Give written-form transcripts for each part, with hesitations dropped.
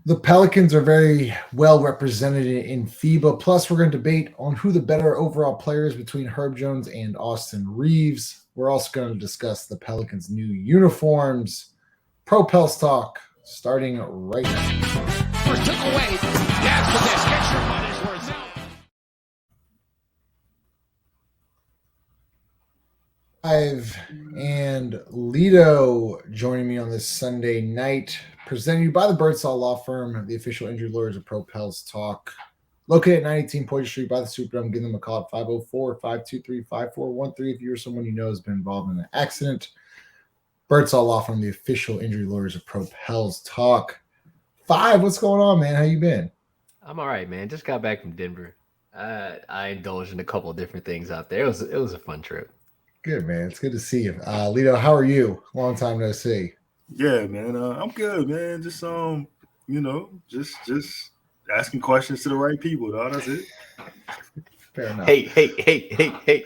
The Pelicans are very well represented in FIBA. Plus, we're going to debate on who the better overall players between Herb Jones and Austin Reaves. We're also going to discuss the Pelicans' new uniforms. Pro PELS talk starting right now. First took away. That's the disc. Get your money's worth out. And Lido joining me on this Sunday night, presented by the Birdsall Law Firm, the official injured lawyers of Pro PELS Talk, located at 918 Poitier Street by the Superdome. Give them a call at 504-523-5413 if you're someone you know has been involved in an accident. Birdsall Law Firm, the official injury lawyers of Pro PELS Talk. What's going on, man? How you been? I'm all right, man. Just got back from Denver. I indulged in a couple of different things out there. It was a fun trip. Good, man. It's good to see you. Lido, how are you? Long time no see. Yeah, man. I'm good, man. Just just asking questions to the right people, dog. That's it. Fair enough. Hey.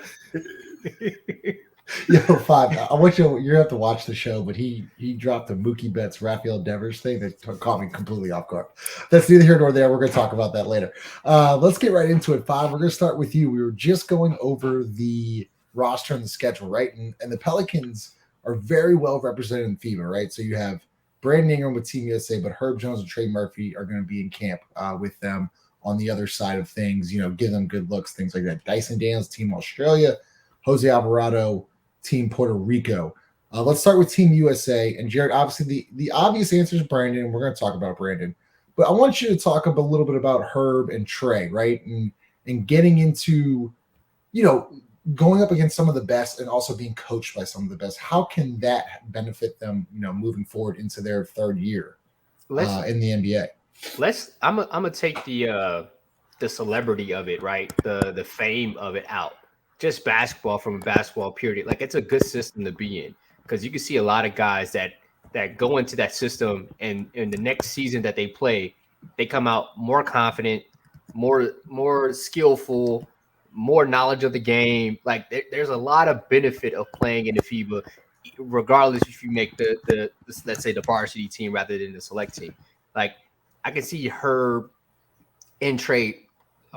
Yo, Five. I want you to have to watch the show, but he dropped a Mookie Betts Rafael Devers thing that caught me completely off guard. That's neither here nor there. We're going to talk about that later. Let's get right into it. Five, we're going to start with you. We were just going over the roster and the schedule, right? And the Pelicans are very well represented in FIBA, right? So you have Brandon Ingram with Team USA, but Herb Jones and Trey Murphy are going to be in camp with them on the other side of things, give them good looks, things like that. Dyson Daniels, Team Australia, Jose Alvarado, Team Puerto Rico. Let's start with Team USA. And Jared, obviously the obvious answer is Brandon, and we're going to talk about Brandon. But I want you to talk a little bit about Herb and Trey, right? And getting into, going up against some of the best and also being coached by some of the best. How can that benefit them, moving forward into their third year in the NBA? I'm gonna take the celebrity of it, right? The fame of it out. Just basketball from a basketball period. Like, it's a good system to be in, because you can see a lot of guys that go into that system, and in the next season that they play, they come out more confident, more skillful, more knowledge of the game. Like, there's a lot of benefit of playing in the FIBA, regardless if you make the let's say the varsity team rather than the select team. Like, I can see Herb and Trey.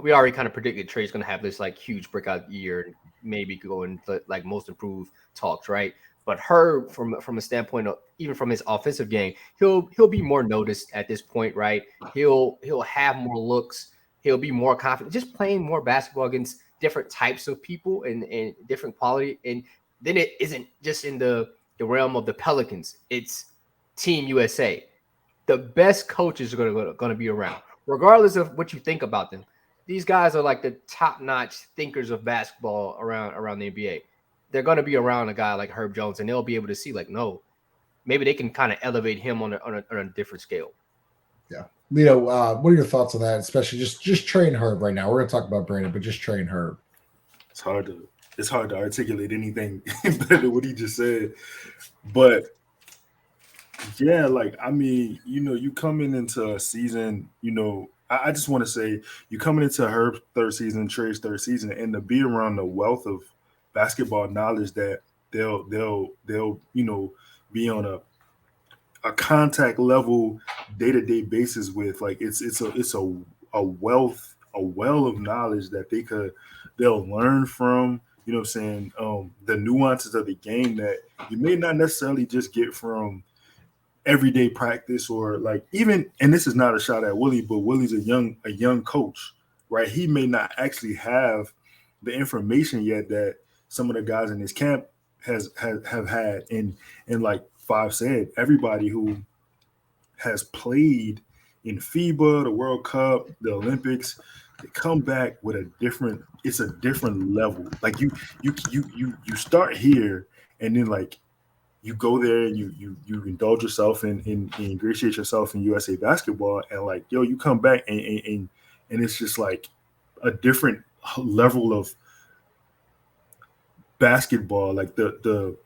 We already kind of predicted Trey's going to have this like huge breakout year and maybe go into like most improved talks, right? But Herb, from a standpoint of even from his offensive game, he'll be more noticed at this point, right? He'll have more looks. He'll be more confident, just playing more basketball against different types of people and different quality. And then it isn't just in the realm of the Pelicans. It's Team USA. The best coaches are going to be around, regardless of what you think about them. These guys are like the top-notch thinkers of basketball around the NBA. They're going to be around a guy like Herb Jones, and they'll be able to see, like, no, maybe they can kind of elevate him on a different scale. Yeah. Lito, what are your thoughts on that, especially just Trey and Herb right now? We're going to talk about Brandon, but just Trey and Herb. It's hard to articulate anything better than what he just said. But, yeah, like, I mean, you coming into a season, I just want to say you coming into Herb's third season, Trey's third season, and to be around the wealth of basketball knowledge that they'll be on a contact level day-to-day basis with, like, it's a wealth, a well of knowledge that they'll learn from, the nuances of the game that you may not necessarily just get from everyday practice, or like even, and this is not a shot at Willie, but Willie's a young coach, right? He may not actually have the information yet that some of the guys in his camp have had. And like Five said, everybody who has played in FIBA, the World Cup, the Olympics, they come back with it's a different level. Like you start here, and then like you go there and you indulge yourself and ingratiate yourself in USA basketball, and like, yo, you come back and it's just like a different level of basketball. Like the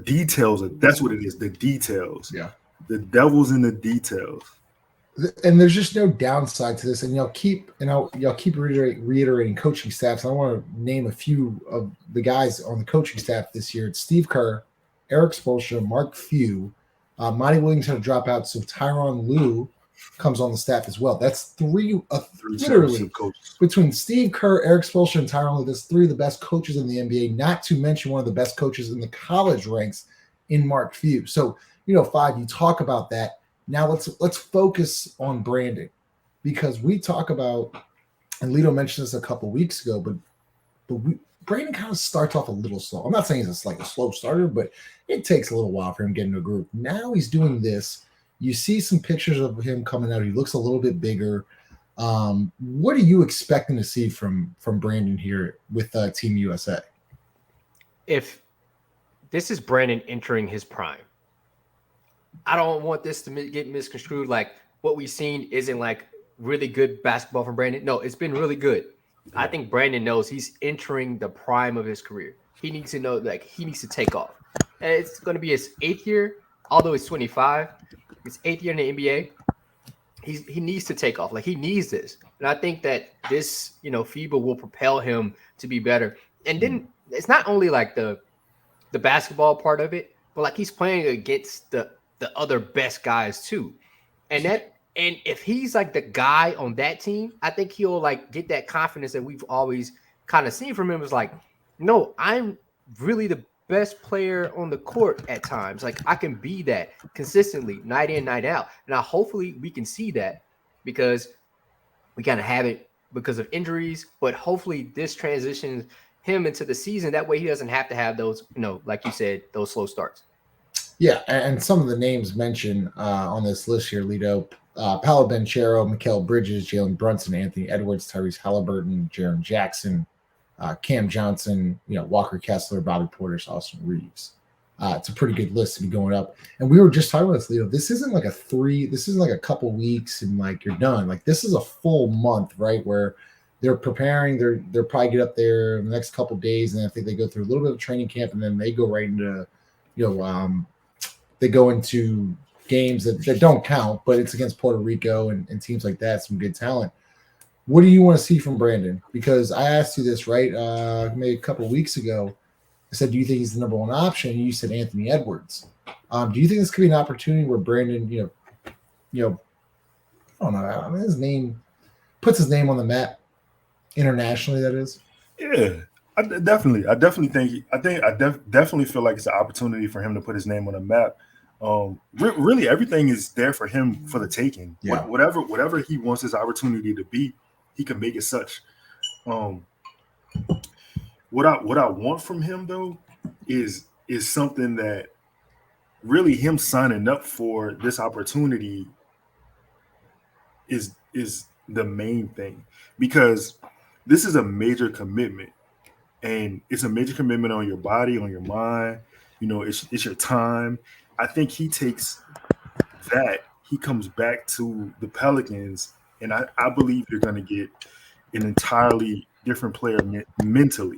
details. That's what it is. The details. Yeah. The devil's in the details. And there's just no downside to this. And y'all keep reiterating coaching staffs. I want to name a few of the guys on the coaching staff this year. It's Steve Kerr, Eric Spoelstra, Mark Few, Monty Williams had a dropout, so Tyronn Lue comes on the staff as well. That's three literally championship coaches. between Steve Kerr, Eric Spoelstra, and Tyronn Lue. That's three of the best coaches in the NBA, not to mention one of the best coaches in the college ranks in Mark Few. So, Five, you talk about that. Now let's focus on Brandon, because we talk about, and Lito mentioned this a couple weeks ago, but Brandon kind of starts off a little slow. I'm not saying it's like a slow starter, but it takes a little while for him getting to a group. Now he's doing this. You see some pictures of him coming out. He looks a little bit bigger. What are you expecting to see from Brandon here with Team USA? If this is Brandon entering his prime, I don't want this to get misconstrued. Like, what we've seen isn't like really good basketball from Brandon. No, it's been really good. I think Brandon knows he's entering the prime of his career. He needs to know, like, he needs to take off. And it's going to be his 8th year, although he's 25. His 8th year in the NBA. He needs to take off. Like, he needs this. And I think that this, FIBA will propel him to be better. And then it's not only like the basketball part of it, but like he's playing against the other best guys too. And if he's like the guy on that team, I think he'll like get that confidence that we've always kind of seen from him. Is like, no, I'm really the best player on the court at times. Like, I can be that consistently, night in, night out. Now, hopefully we can see that, because we kind of have it because of injuries, but hopefully this transitions him into the season. That way he doesn't have to have those, like you said, those slow starts. Yeah, and some of the names mentioned on this list here, Lito, Paolo Banchero, Mikal Bridges, Jalen Brunson, Anthony Edwards, Tyrese Halliburton, Jaren Jackson, Cam Johnson, Walker Kessler, Bobby Portis, Austin Reaves. It's a pretty good list to be going up. And we were just talking about this, Lito. This isn't like this isn't like a couple weeks and like you're done. Like, this is a full month, right? Where they're preparing, they're probably get up there in the next couple of days, and I think they go through a little bit of training camp, and then they go right into, they go into games that don't count, but it's against Puerto Rico and teams like that, some good talent. What do you want to see from Brandon? Because I asked you this, right, maybe a couple of weeks ago. I said, do you think he's the number one option? And you said Anthony Edwards. Do you think this could be an opportunity where Brandon, I don't know, I mean, his name puts his name on the map internationally, that is? Yeah, I definitely think I definitely feel like it's an opportunity for him to put his name on the map. Really, everything is there for him for the taking. Yeah. Whatever he wants his opportunity to be, he can make it such. What I want from him though is something that really him signing up for this opportunity is the main thing, because this is a major commitment, and it's a major commitment on your body, on your mind. It's your time. I think he takes that. He comes back to the Pelicans, and I believe you're going to get an entirely different player mentally,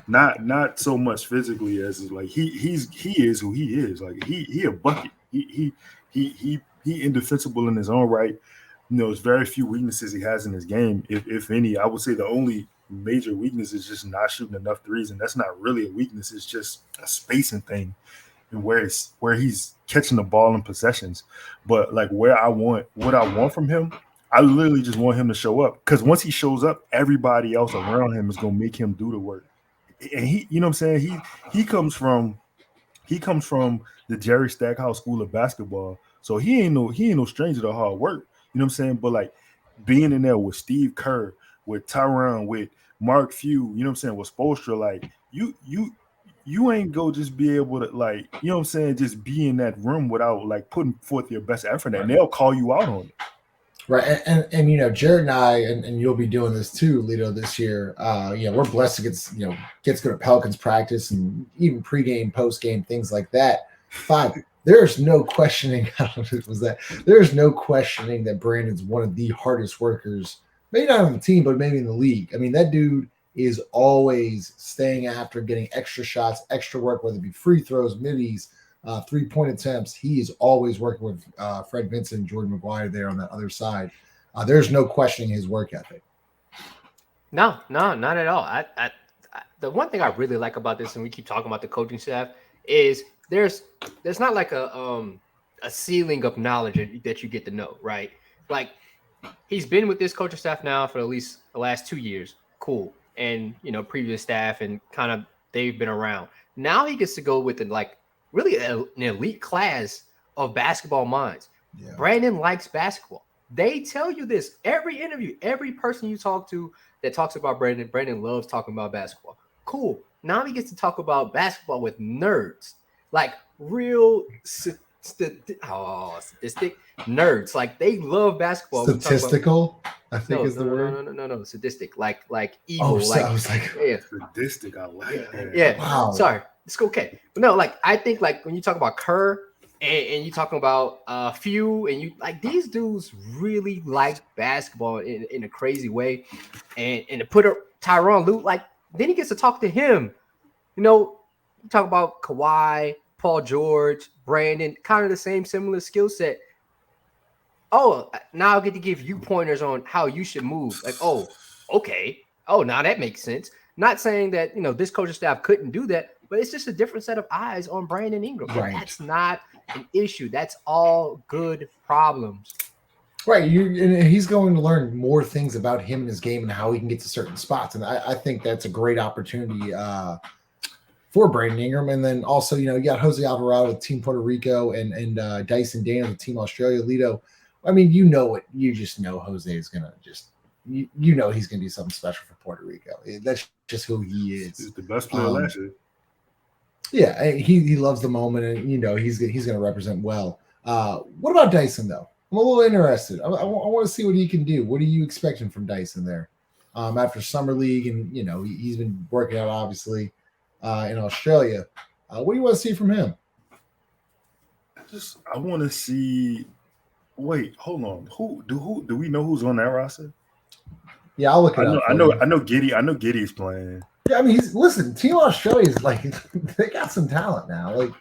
not so much physically as like he is who he is. Like he a bucket. He indefensible in his own right. There's very few weaknesses he has in his game, if any. I would say the only major weakness is just not shooting enough threes, and that's not really a weakness. It's just a spacing thing, and where he's catching the ball in possessions. But like what I want from him, I literally just want him to show up, because once he shows up, everybody else around him is gonna make him do the work. And he, you know what I'm saying? He comes from the Jerry Stackhouse School of Basketball, so he ain't no stranger to hard work. You know what I'm saying? But like being in there with Steve Kerr, with Tyronn, with Mark Few, you know what I'm saying, with Spoelstra, like you ain't go just be able to, like, you know what I'm saying, just be in that room without like putting forth your best effort, and they'll call you out on it. Right, and Jared and I, and you'll be doing this too, Lito, this year. We're blessed to get to go to Pelicans practice and even pregame, postgame, things like that. There's no questioning. I don't know if it was that. There's no questioning that Brandon's one of the hardest workers, maybe not on the team, but maybe in the league. I mean, that dude is always staying after, getting extra shots, extra work, whether it be free throws, middies, 3-point attempts. He is always working with Fred Vincent and Jordan McGuire there on that other side. There's no questioning his work ethic. No, not at all. I the one thing I really like about this, and we keep talking about the coaching staff, is there's not like a a ceiling of knowledge that you get to know, right? Like he's been with this coaching staff now for at least the last 2 years. Cool. And, previous staff and kind of they've been around. Now he gets to go with really an elite class of basketball minds. Yeah. Brandon likes basketball. They tell you this every interview, every person you talk to that talks about Brandon loves talking about basketball. Cool. Now he gets to talk about basketball with nerds, like real statistic nerds. Like they love basketball. Statistical, I think is the word. No. Sadistic, like evil. I was like, yeah, sadistic. I like that. Yeah. Wow. Sorry, it's okay. But no, like I think like when you talk about Kerr and you talking about Few and you like these dudes really like basketball in a crazy way, and to put Tyronn Lue like then he gets to talk to him. You talk about Kawhi, Paul George, Brandon, kind of the same similar skill set. Oh, now I'll get to give you pointers on how you should move. Like, oh, okay. Oh, now that makes sense. Not saying that, this coaching staff couldn't do that, but it's just a different set of eyes on Brandon Ingram. Right. That's not an issue. That's all good problems. Right. And he's going to learn more things about him and his game and how he can get to certain spots. And I think that's a great opportunity for Brandon Ingram. And then also, you got Jose Alvarado with Team Puerto Rico and Dyson Daniels with Team Australia. Lido, I mean, you just know Jose is going to just, he's going to do something special for Puerto Rico. That's just who he is. He's the best player last year. Yeah, he loves the moment, and he's going to represent well. What about Dyson though? I'm a little interested. I want to see what he can do. What are you expecting from Dyson there after summer league, and he's been working out obviously in Australia. What do you want to see from him? I want to see. Wait, hold on. Who do we know who's on that roster? Yeah, I'll look it up. I know Giddy. I know Giddy's playing. Yeah, I mean, Team Australia is like they got some talent now. Like,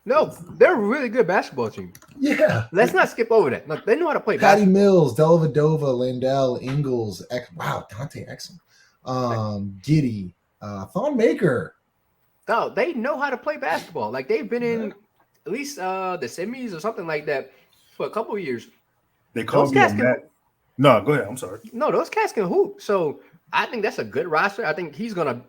no, they're a really good basketball team. Yeah, let's not skip over that. Look, they know how to play. Patty basketball. Mills, Dellavedova, Landell, Ingles, Dante Exum, Giddy, Thon Maker. No, they know how to play basketball. Like they've been in at least the semis or something like that for a couple of years. They called me a Matt. No, go ahead. I'm sorry. No, those cats can hoop. So I think that's a good roster. I think he's gonna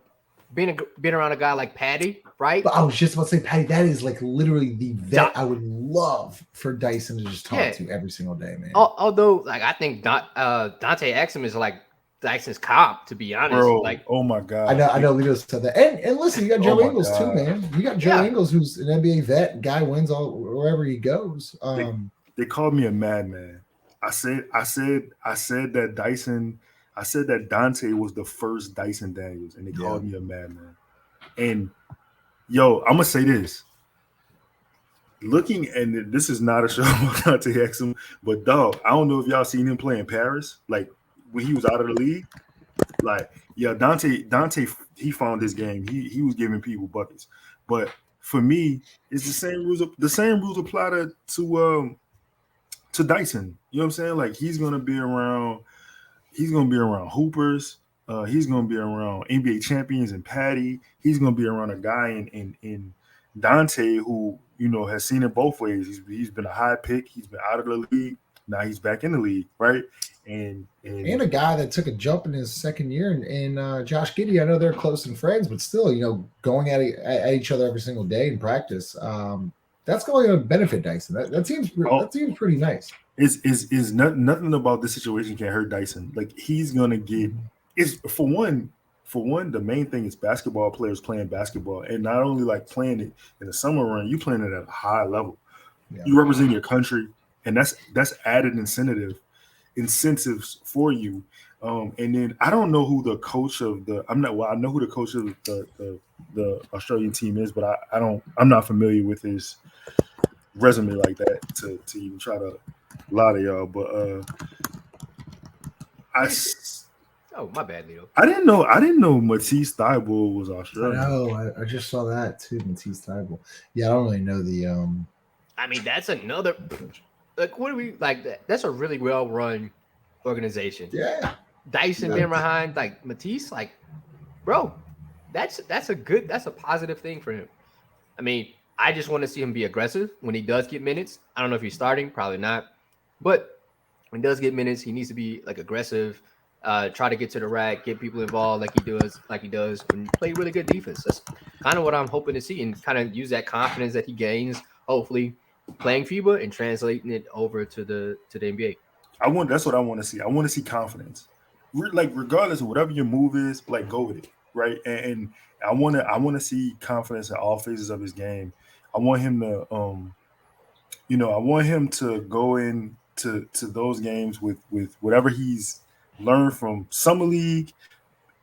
being around a guy like Patty, right? But I was just about to say, Patty, that is like literally the vet I would love for Dyson to just talk to every single day, man. Although, like, I think Dante Exum is like Dyson's comp, to be honest. Bro, like, oh my god, I know. Lito said that, and listen, you got Joe Ingles too, man. You got Joe Ingles, who's an NBA vet. Guy wins all wherever he goes. They called me a madman. I said that Dyson. I said that Dante was the first Dyson Daniels, and they called me a madman. And yo, I'm gonna say this. Looking, and this is not a show about Dante Exum, but dog, I don't know if y'all seen him play in Paris, like when he was out of the league. Like, yeah, Dante, he found his game. He was giving people buckets. But for me, it's the same rules. The same rules apply to Dyson. You know what I'm saying? Like he's gonna be around hoopers. He's gonna be around NBA champions and Patty. He's gonna be around a guy in Dante who has seen it both ways. He's been a high pick. He's been out of the league. Now he's back in the league, right? And a guy that took a jump in his second year, and Josh Giddey. I know they're close and friends, but still, going at each other every single day in practice. That's going to benefit Dyson. That seems pretty nice. Is nothing about this situation can hurt Dyson. Like he's gonna get is for one, the main thing is basketball players playing basketball, and not only like playing it in the summer run, you playing it at a high level. Yeah. You represent your country, and that's added incentives for you. And then I don't know who the coach of I know who the coach of the Australian team is, but I'm not familiar with his resume like that to even try to lie to y'all. But my bad, Leo. I didn't know Matisse Thybulle was Australian. I just saw that too, Matisse Thybulle. Yeah, I don't really know the I mean, that's another like what do we like that? That's a really well run organization. Yeah. Dyson being behind like Matisse, like, bro, that's a positive thing for him. I mean, I just want to see him be aggressive when he does get minutes. I don't know if he's starting, probably not. But when he does get minutes, he needs to be like aggressive, try to get to the rack, get people involved like he does, and play really good defense. That's kind of what I'm hoping to see, and kind of use that confidence that he gains, hopefully, playing FIBA and translating it over to the NBA. That's what I want to see. I want to see confidence. Like regardless of whatever your move is, like go with it, right? And I want to see confidence in all phases of his game. I want him to I want him to go in to those games with whatever he's learned from summer league,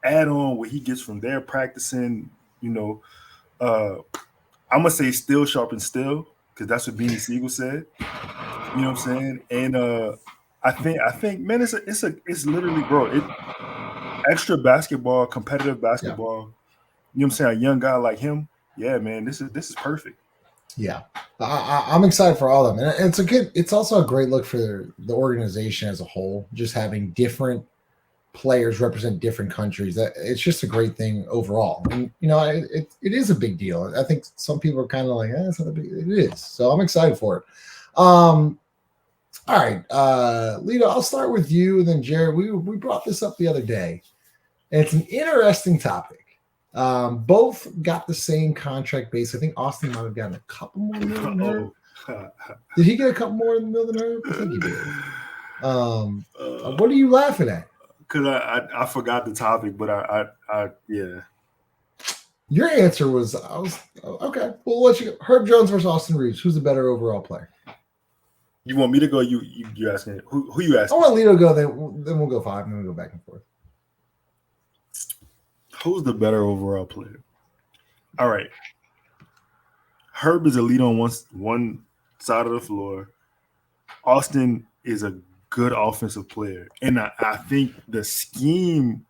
add on what he gets from there practicing. I'm gonna say still sharp and still, because that's what Beanie Siegel said. You know what I'm saying? And I think, man, it's literally, bro, extra basketball, competitive basketball. You know what I'm saying? A young guy like him, yeah, man, this is perfect. Yeah, I'm excited for all of them, and it's also a great look for the organization as a whole. Just having different players represent different countries, it's just a great thing overall. And it is a big deal. I think some people are kind of like, it's not a big. It is. So I'm excited for it. All right, Lito, I'll start with you, and then Jared. We brought this up the other day, and it's an interesting topic. Both got the same contract base. I think Austin might have gotten a couple more than her. Did he get a couple more than her? I think he did. What are you laughing at? Because I forgot the topic, but I yeah. Your answer was okay. We'll let you go. Herb Jones versus Austin Reaves. Who's the better overall player? You want me to go? You asking who you asking? I want Lito to go. Then we'll go 5, and then we'll go back and forth. Who's the better overall player? All right. Herb is elite on one side of the floor. Austin is a good offensive player. And I think the scheme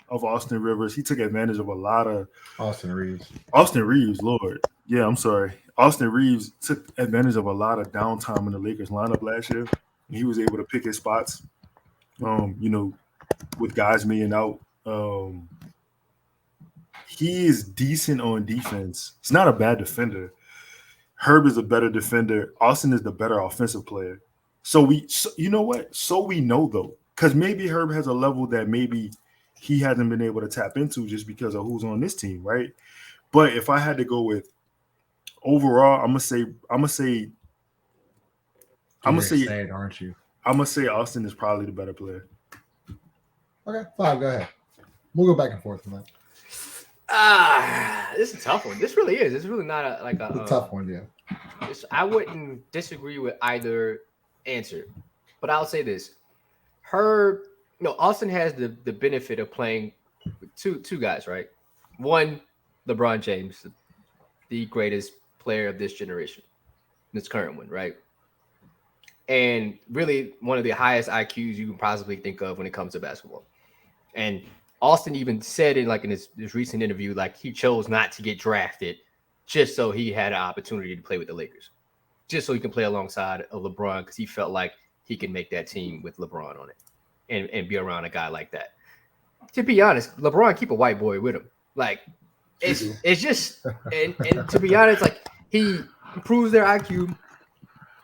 of Austin Rivers, he took advantage of a lot of Austin Reaves, Lord. Yeah, I'm sorry. Austin Reaves took advantage of a lot of downtime in the Lakers lineup last year. And he was able to pick his spots, with guys being out. He is decent on defense. He's not a bad defender. Herb is a better defender. Austin is the better offensive player. You know what? So we know, though, because maybe Herb has a level that maybe he hasn't been able to tap into just because of who's on this team, right? But if I had to go with overall, I'm gonna say, it, aren't you? I'm gonna say Austin is probably the better player. Okay, 5. Go ahead. We'll go back and forth on that. This is a tough one. This really is. It's really not a tough one, yeah. I wouldn't disagree with either answer, but I'll say this: Austin has the benefit of playing with two guys, right? One, LeBron James, the greatest player of this generation, this current one, right? And really one of the highest IQs you can possibly think of when it comes to basketball. And Austin even said in his recent interview, like he chose not to get drafted just so he had an opportunity to play with the Lakers, just so he can play alongside of LeBron, because he felt like he can make that team with LeBron on it and be around a guy like that. To be honest, LeBron keep a white boy with him. Like it's just and to be honest, like he improves their IQ.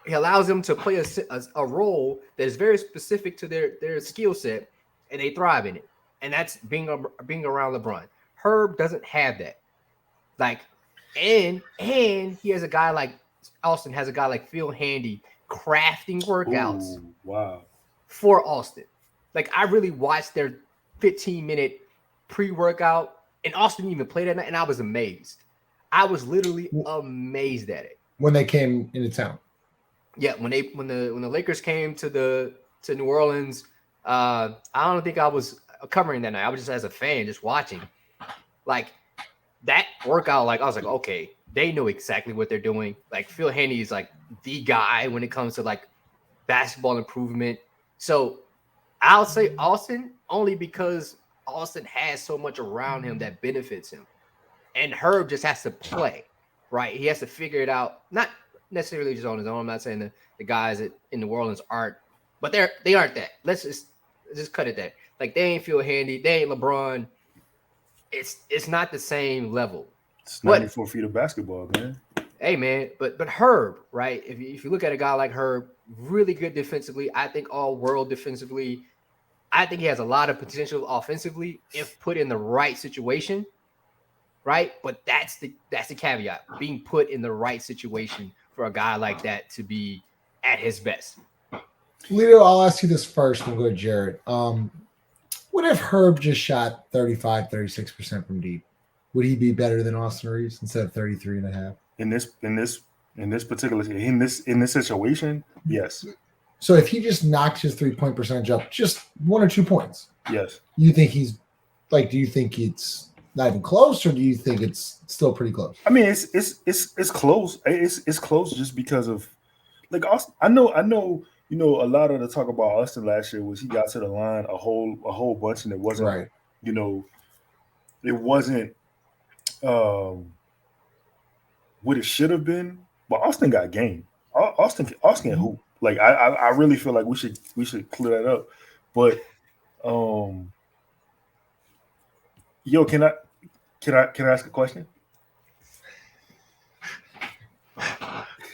He allows them to play a role that is very specific to their skill set, and they thrive in it. And that's being around LeBron. Herb doesn't have that. And he has a guy like Austin has a guy like Phil Handy crafting workouts. Ooh, wow. For Austin. Like I really watched their 15-minute pre-workout, and Austin even played that night, and I was amazed. I was literally amazed at it. When they came into town. Yeah, when the Lakers came to New Orleans, I don't think I was covering that night. I was just as a fan, just watching. Like that workout, like I was like, okay, they know exactly what they're doing. Like Phil Handy is like the guy when it comes to like basketball improvement. So I'll say Austin only because Austin has so much around him that benefits him. And Herb just has to play, right? He has to figure it out. Not necessarily just on his own. I'm not saying that the guys in New Orleans aren't, but they aren't that. Let's just cut it there. Like they ain't Phil Handy, they ain't LeBron. It's not the same level. It's 94 feet of basketball, man. Hey man, but Herb, right? If you look at a guy like Herb, really good defensively. I think all world defensively. I think he has a lot of potential offensively if put in the right situation, right? But that's the caveat: being put in the right situation for a guy like that to be at his best. Lito, I'll ask you this first and we'll go to Jared. What if Herb just shot 35, 36% from deep? Would he be better than Austin Reaves instead of 33 and a half? In this particular in this situation, yes. So if he just knocked his 3-point percentage up just 1 or 2 points, yes. You think he's like? Do you think it's not even close, or do you think it's still pretty close? I mean, it's close. It's close just because of like Austin. I know. You know, a lot of the talk about Austin last year was he got to the line a whole bunch, and it wasn't right. You know, it wasn't what it should have been. But Austin got game. Austin can hoop. Like I really feel like we should clear that up. But yo, can I ask a question?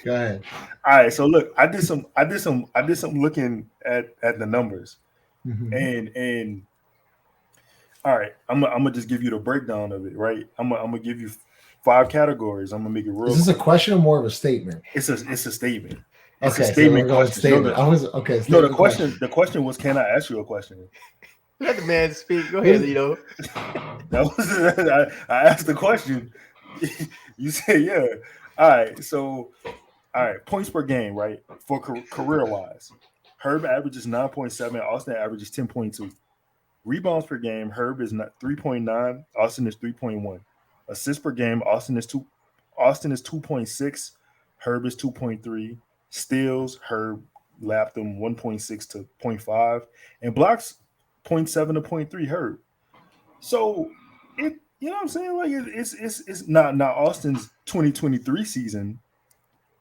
Go ahead. All right, so look, I did some looking at the numbers, and all right, I'm gonna just give you the breakdown of it, right? I'm gonna give you 5 categories. I'm gonna make it real. Is this a question or more of a statement? It's a statement. It's a statement. Okay. No, the question was, can I ask you a question? Let the man speak. Go ahead, Lito. That was I asked the question. You said yeah. All right, so. All right, points per game, right? For career-wise, Herb averages 9.7. Austin averages 10.2. Rebounds per game, Herb is 3.9. Austin is 3.1. Assists per game, Austin is 2.6. Herb is 2.3. Steals, Herb lapped him 1.6 to 0.5. And blocks, 0.7 to 0.3 Herb. So it, you know what I'm saying? Like it's not Austin's 2023 season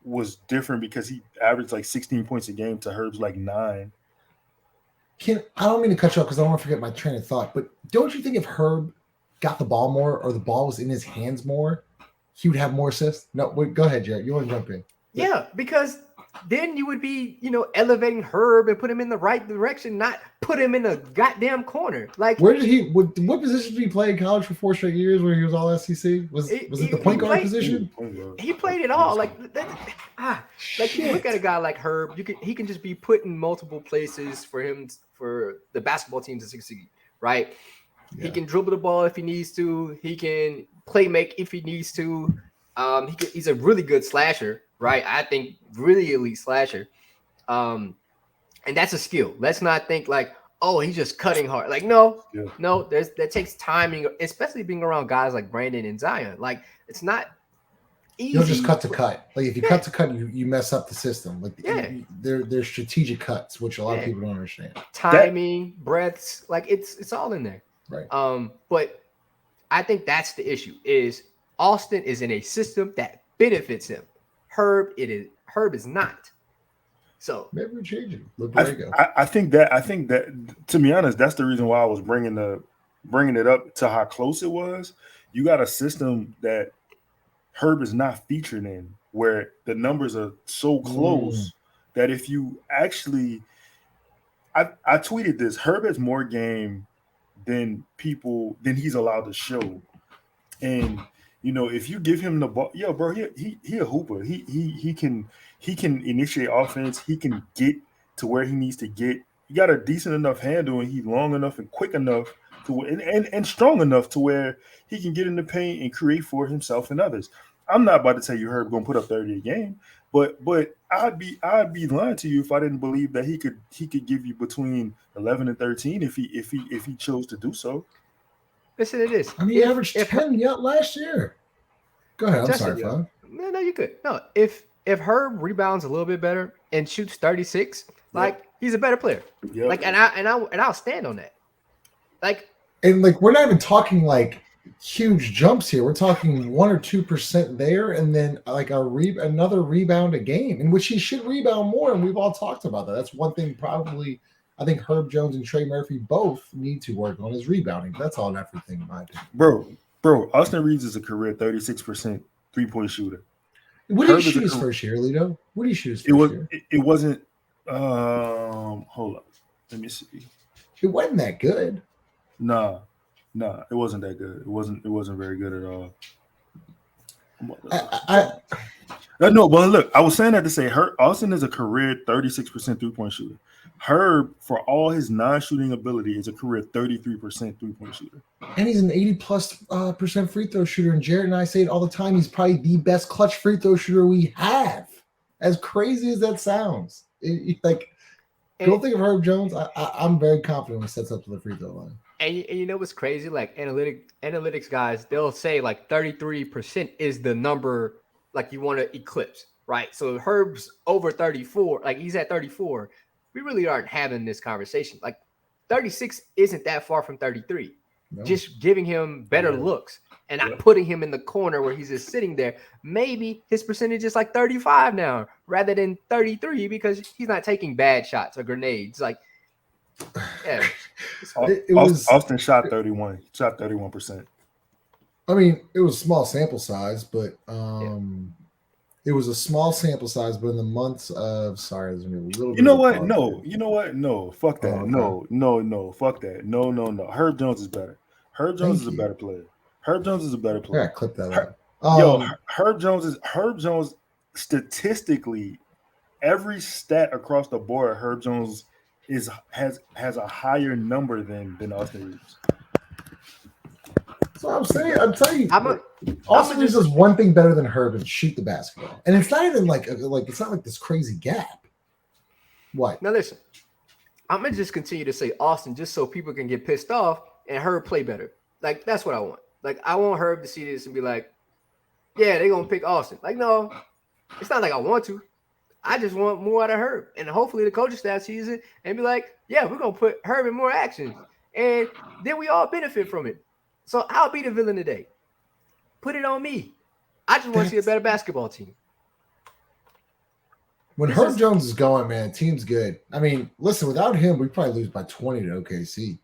was different because he averaged like 16 points a game to Herb's like 9. I don't mean to cut you off because I don't want to forget my train of thought, but don't you think if Herb got the ball more or the ball was in his hands more, he would have more assists? No, wait, go ahead, Jared. You want to jump in? Yeah, because then you would be, elevating Herb and put him in the right direction, not put him in a goddamn corner. Like, what position did he play in college for 4 straight years where he was all SEC? Was it the point guard position? He played it all. Like you look at a guy like Herb, he can just be put in multiple places for the basketball team to succeed, right? Yeah. He can dribble the ball if he needs to. He can play make if he needs to. He's a really good slasher, right? I think really elite slasher. And that's a skill. Let's not think like, oh, he's just cutting hard. Like, no, that takes timing, especially being around guys like Brandon and Zion. Like, it's not easy. You don't just cut to cut. Like, if you cut to cut, you mess up the system. Like, there's strategic cuts, which a lot of people don't understand. Timing, breaths, like it's all in there. Right. But I think that's the issue is Austin is in a system that benefits him. Herb is not. So maybe we change it. I think that to be honest, that's the reason why I was bringing it up to how close it was. You got a system that Herb is not featured in, where the numbers are so close that if you actually, I tweeted this. Herb has more game than he's allowed to show, and if you give him the ball, bro, he a hooper. He can initiate offense. He can get to where he needs to get. He got a decent enough handle, and he's long enough and quick enough and strong enough to where he can get in the paint and create for himself and others. I'm not about to tell you Herb gonna put up 30 a game, but I'd be lying to you if I didn't believe that he could give you between 11 and 13 if he chose to do so. Listen to this. I mean, he averaged 10 last year. Go ahead. I'm sorry, Fab. No, you could. No, if Herb rebounds a little bit better and shoots 36, he's a better player. Yep. Like, and I'll stand on that. Like, and like we're not even talking like huge jumps here. We're talking 1 or 2% there, and then like another rebound a game, in which he should rebound more. And we've all talked about that. That's one thing probably. I think Herb Jones and Trey Murphy both need to work on his rebounding. That's all and everything in my opinion. Bro, Austin Reaves is a career 36% 3-point shooter. What did he shoot his first year, Lito? What did he shoot his first year? It wasn't. Hold up. Let me see. It wasn't that good. Nah, it wasn't that good. It wasn't very good at all. No, but look, I was saying that to say Austin is a career 36% 3-point shooter. Herb, for all his non-shooting ability, is a career 33% 3-point shooter. And he's an 80+% free throw shooter. And Jared and I say it all the time. He's probably the best clutch free throw shooter we have. As crazy as that sounds. Don't think of Herb Jones. I'm very confident when he sets up to the free throw line. And you know what's crazy? Like analytics guys, they'll say like 33% is the number like you want to eclipse, right? So Herb's over 34, like he's at 34. We really aren't having this conversation. Like 36 isn't that far from 33. No. Just giving him better looks and not putting him in the corner where he's just sitting there. Maybe his percentage is like 35 now rather than 33 because he's not taking bad shots or grenades. Like, yeah. Austin shot 31. He shot 31%. I mean, it was a small sample size, but it was a small sample size. But in the months of there's gonna be a little. You know what? No, fuck that. Okay. No, fuck that. No. Herb Jones is better. Herb Jones is a better player. Yeah, clip that out. Herb Jones statistically, every stat across the board, Herb Jones has a higher number than Austin Reaves. So I'm telling you, Austin Reaves does one thing better than Herb and shoot the basketball, and it's not even like it's not like this crazy gap. What? Now listen, I'm gonna just continue to say Austin just so people can get pissed off and Herb play better. Like that's what I want. Like I want Herb to see this and be like, yeah, they're gonna pick Austin. Like no, it's not like I want to. I just want more out of Herb, and hopefully the coaching staff sees it and be like, yeah, we're gonna put Herb in more action, and then we all benefit from it. So I'll be the villain today. Put it on me. I just want to see a better basketball team. When Herb Jones is going, man, team's good. I mean, listen, without him, we probably lose by 20 to OKC.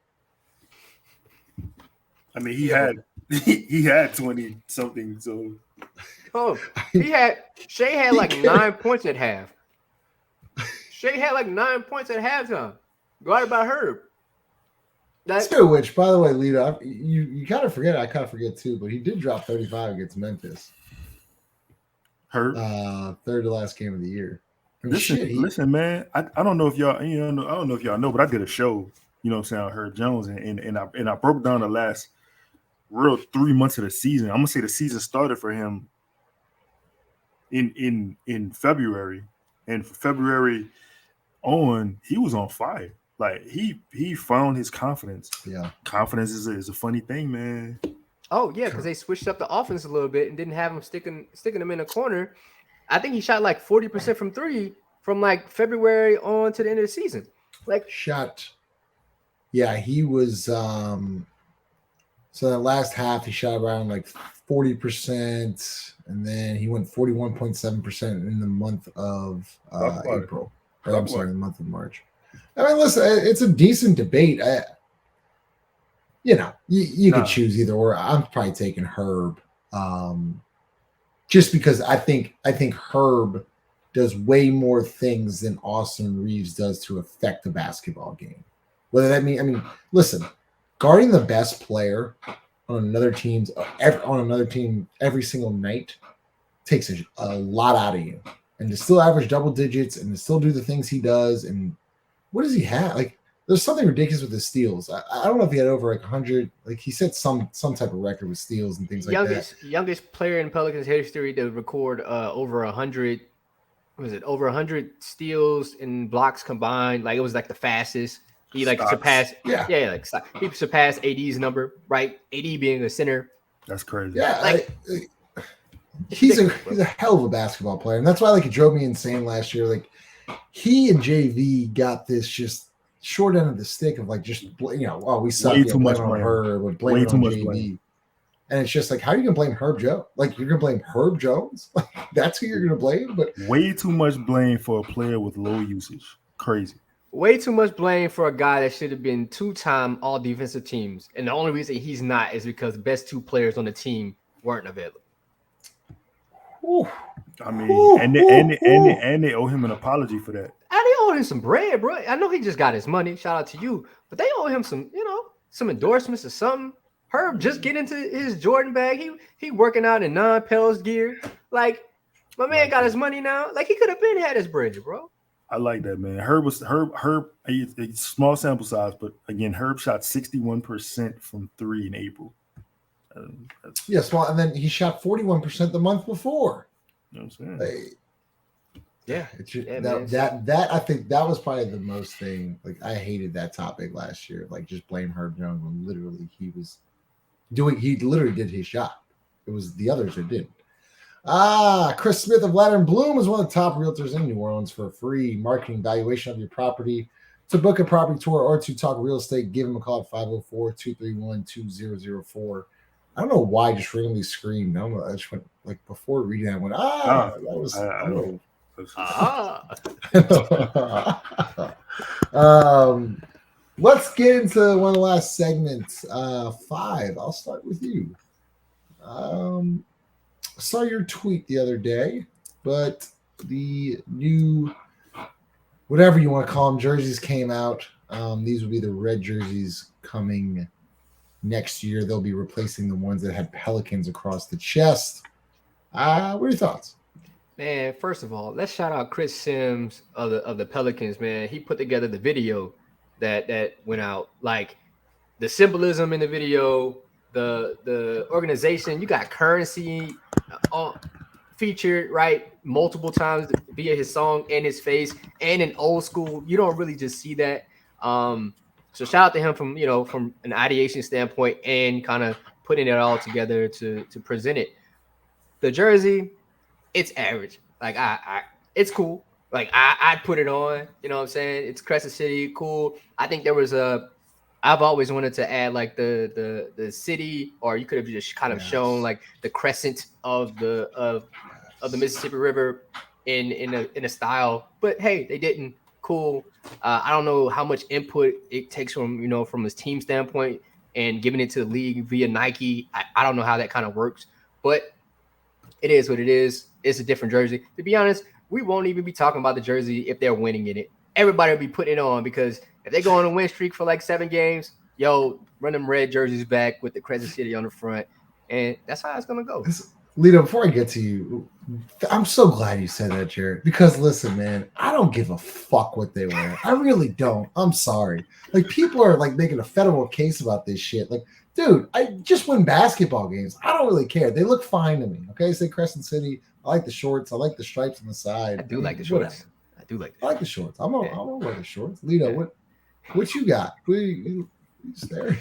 I mean, he had 20 something. So, Shea had like 9 points at half. Shea had like 9 points at halftime. Go out about Herb. Which, by the way, Lito, you kind of forget. I kind of forget too, but he did drop 35 against Memphis. Herb, third to last game of the year. I mean, listen, man. I don't know if y'all, I don't know if y'all know, but I did a show. You know, what I'm saying, on Herb Jones, and I broke down the last real 3 months of the season. I'm gonna say the season started for him in February, and for February on, he was on fire. Like he found his confidence. Yeah, confidence is a funny thing, man. Oh yeah, because they switched up the offense a little bit and didn't have him sticking him in a corner. I think he shot like 40% from three from like February on to the end of the season. Like shot. Yeah, he was. So that last half, he shot around like 40%, and then he went 41.7% in the month of April. Or, I'm sorry, the month of March. I mean, listen, it's a decent debate. You could choose either or. I'm probably taking Herb, just because I think Herb does way more things than Austin Reaves does to affect the basketball game. Whether that mean, listen, guarding the best player on another team every single night takes a lot out of you, and to still average double digits and to still do the things he does and. What does he have? Like, there's something ridiculous with his steals. I don't know if he had over like 100. Like, he set some type of record with steals and things like that. Youngest player in Pelicans history to record over 100. Was it over 100 steals and blocks combined? Like, it was like the fastest. He like surpassed. Yeah, he surpassed AD's number, right? AD being a center. That's crazy. Yeah, he's a hell of a basketball player, and that's why it drove me insane last year. Like. He and JV got this just short end of the stick of we suck. Way too much on her, would blame it on JV, and it's just like, how are you gonna blame Herb Jones? Like you're gonna blame Herb Jones? Like that's who you're gonna blame? But way too much blame for a player with low usage. Crazy. Way too much blame for a guy that should have been 2-time all defensive teams, and the only reason he's not is because the best 2 players on the team weren't available. Whew. I mean, and they owe him an apology for that. They owe him some bread, bro. I know he just got his money. Shout out to you, but they owe him some, some endorsements or something. Herb just get into his Jordan bag. He working out in non-PELS gear. Like, my man got his money now. Like, he could have been had his bread, bro. I like that, man. Herb. A small sample size, but again, Herb shot 61% from 3 in April. Yeah, small, and then he shot 41% the month before. You know what I'm saying? That I think that was probably the most thing. Like, I hated that topic last year. Like, just blame Herb Jones when literally he literally did his shot. It was the others that didn't. Chris Smith of Ladder and Bloom is one of the top realtors in New Orleans. For a free marketing valuation of your property, to book a property tour or to talk real estate, give him a call at 504-231-2004. I don't know why I just randomly screamed. I just went, like, before reading that, I went, that was. I know. Let's get into one of the last segments. 5. I'll start with you. Saw your tweet the other day, but the new, whatever you want to call them, jerseys came out. These will be the red jerseys coming next year. They'll be replacing the ones that had Pelicans across the chest. What are your thoughts? Man, first of all, let's shout out Chris Sims of the Pelicans, man. He put together the video that went out. Like, the symbolism in the video, the organization. You got Currency featured, right, multiple times via his song and his face, and in old school. You don't really just see that. So shout out to him from an ideation standpoint and kind of putting it all together to present it. The jersey, it's average. Like, it's cool. Like, I'd put it on. You know what I'm saying? It's Crescent City, cool. I think there was I've always wanted to add like the city, or you could have just kind of shown like the crescent of the Mississippi River in a style. But hey, they didn't. Cool. I don't know how much input it takes from his team standpoint and giving it to the league via Nike. I don't know how that kind of works, but it is what it is. It's a different jersey. To be honest, we won't even be talking about the jersey if they're winning in it. Everybody will be putting it on, because if they go on a win streak for like 7 games, run them red jerseys back with the Crescent City on the front, and that's how it's gonna go. Lito, before I get to you, I'm so glad you said that, Jared, because listen, man, I don't give a fuck what they wear. I really don't. I'm sorry. Like, people are like making a federal case about this shit. Like, dude, I just win basketball games. I don't really care. They look fine to me. Okay, say Crescent City. I like the shorts. I like the stripes on the side. I do like the shorts. I like the shorts. I'm gonna wear the shorts. Lito, what you got? You staring?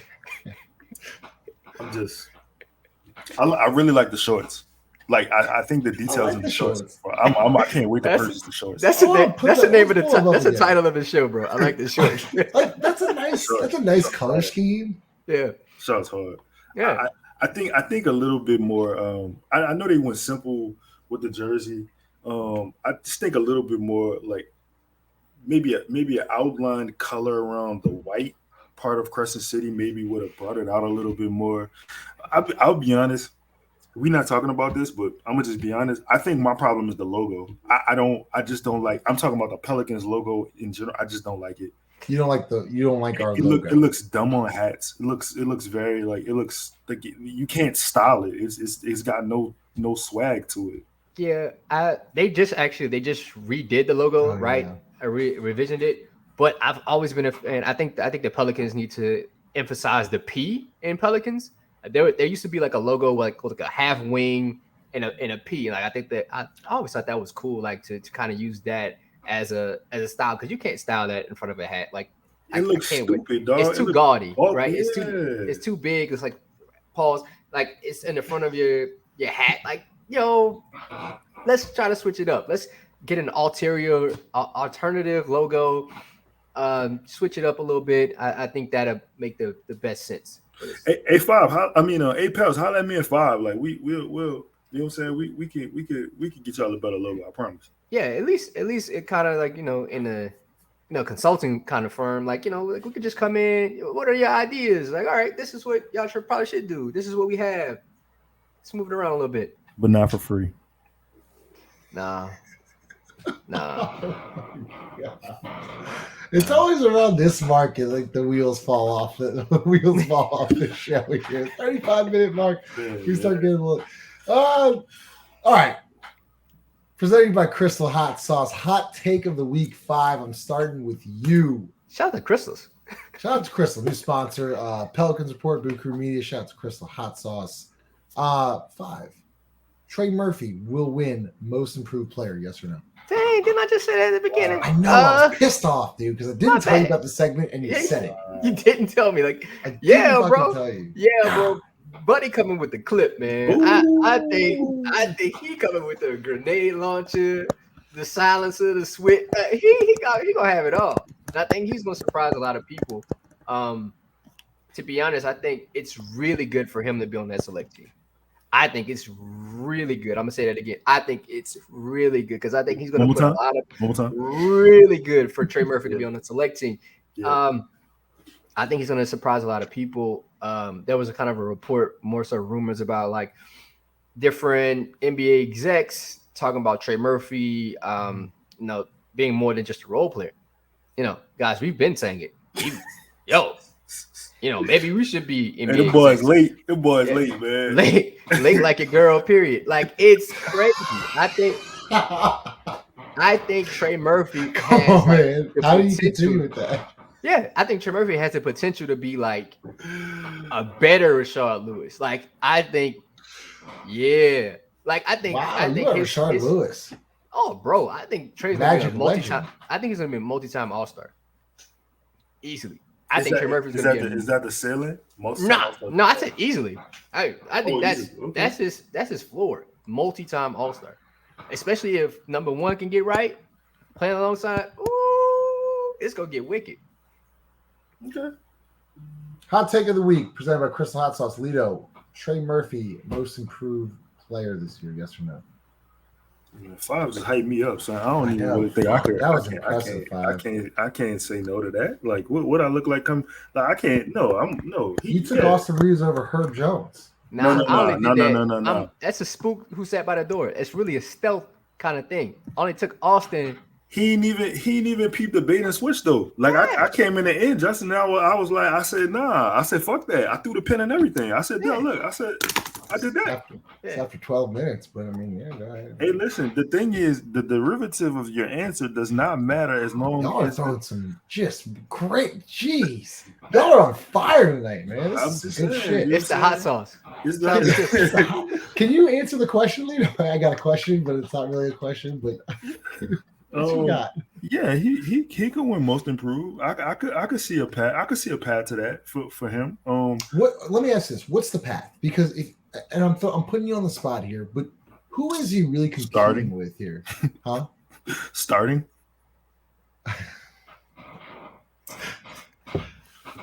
I really like the shorts. Like, I think the details in the shorts. I can't wait to purchase the shorts. That's the name of that's the title of the show, bro. I like the shorts. That's a nice color scheme. Yeah, shorts hard. Yeah, I think a little bit more. I know they went simple with the jersey. I just think a little bit more like maybe an outlined color around the white part of Crescent City maybe would have brought it out a little bit more. I'll be honest. We're not talking about this, but I'm gonna just be honest. I think my problem is the logo. I just don't like. I'm talking about the Pelicans logo in general. I just don't like it. You don't like our logo. It looks dumb on hats. It looks very like it looks like you can't style it. It's got no swag to it. Yeah, they just redid the logo, right? Yeah. I revisioned it, but I've always been a fan. I think the Pelicans need to emphasize the P in Pelicans. There used to be like a logo like a half wing and a P. Like, I think that I always thought that was cool, like to kind of use that as a style, because you can't style that in front of a hat. Like, it looks stupid, dog. It's too gaudy, right? Yeah. It's too big. It's like pause. Like, it's in the front of your hat. Like, let's try to switch it up. Let's get an alternative logo. Switch it up a little bit. I think that'll make the best sense. A PELS, holla at me at 5. Like, we'll you know what I'm saying? We can get y'all a better logo, I promise. Yeah, at least it kind of like, in a consulting kind of firm, like, like we could just come in. What are your ideas? Like, all right, this is what y'all probably should do. This is what we have. Let's move it around a little bit. But not for free. Nah. Oh my God. It's always around this market, like the wheels fall off. The wheels fall off the show here. 35-minute mark. We start getting a little. All right. Presented by Crystal Hot Sauce. Hot take of the week 5. I'm starting with you. Shout out to Crystals. Shout out to Crystal, new sponsor. Pelicans Report, Boot Crew Media. Shout out to Crystal Hot Sauce. 5. Trey Murphy will win Most Improved Player. Yes or no? Dang, didn't I just say that at the beginning? I know. I was pissed off, dude, because I didn't tell you bad. about the segment and you said it. You didn't tell me. Like, I didn't yeah, fucking bro. tell you. Yeah, bro. Buddy coming with the clip, man. I think he coming with the grenade launcher, the silencer, the switch. He gonna have it all. And I think he's gonna surprise a lot of people. To be honest, I think it's really good for him to be on that select team. I think it's really good. I'm gonna say that again. I think it's really good because I think he's gonna put a lot of really good for Trey Murphy to be on the select team. Yeah. I think he's gonna surprise a lot of people. There was a kind of a report, more so rumors about like different NBA execs talking about Trey Murphy, being more than just a role player. Guys, we've been saying it. Maybe we should be NBA. And the boy's late. The boy's late, man. Late like a girl, period. Like, it's crazy. I think Trey Murphy has man. How do you continue with that? Yeah, I think Trey Murphy has the potential to be like a better Rashard Lewis. Like, I think, yeah. Like, I think Rashard Lewis. Oh, bro, I think Trey's gonna be a multi-time. I think he's gonna be a multi-time All-Star. Easily. I think Trey Murphy's gonna be. Is that the ceiling? No, I said easily. I think that's his floor. Multi-time All-Star, especially if number one can get right, playing alongside. Ooh, it's gonna get wicked. Okay. Hot take of the week presented by Crystal Hot Sauce. Lido, Trey Murphy, Most Improved Player this year. Yes or no? 5 just hyped me up, so I don't even really think I could. That was impressive. I can't say no to that. Like, what I look like? I can't. No. He took Austin Reaves over Herb Jones. No. That's a spook who sat by the door. It's really a stealth kind of thing. Only took Austin. He ain't even peeped the bait and switch though. Like, I came in the end, Justin. Now I said nah. I said fuck that. I threw the pin and everything. I said no. Look, I did that. After 12 minutes, but I mean, yeah, go ahead. Hey, listen, the thing is, the derivative of your answer does not matter as long y'all as are throwing some just great. Jeez, y'all are on fire tonight, man. This is good shit. It's the hot sauce. Can you answer the question, Lino? I got a question, but it's not really a question. But what you got? Yeah, he could win Most Improved. I could see a path. I could see a path to that for him. Let me ask this: what's the path? Because I'm putting you on the spot here, but who is he really competing with here? Huh? Starting.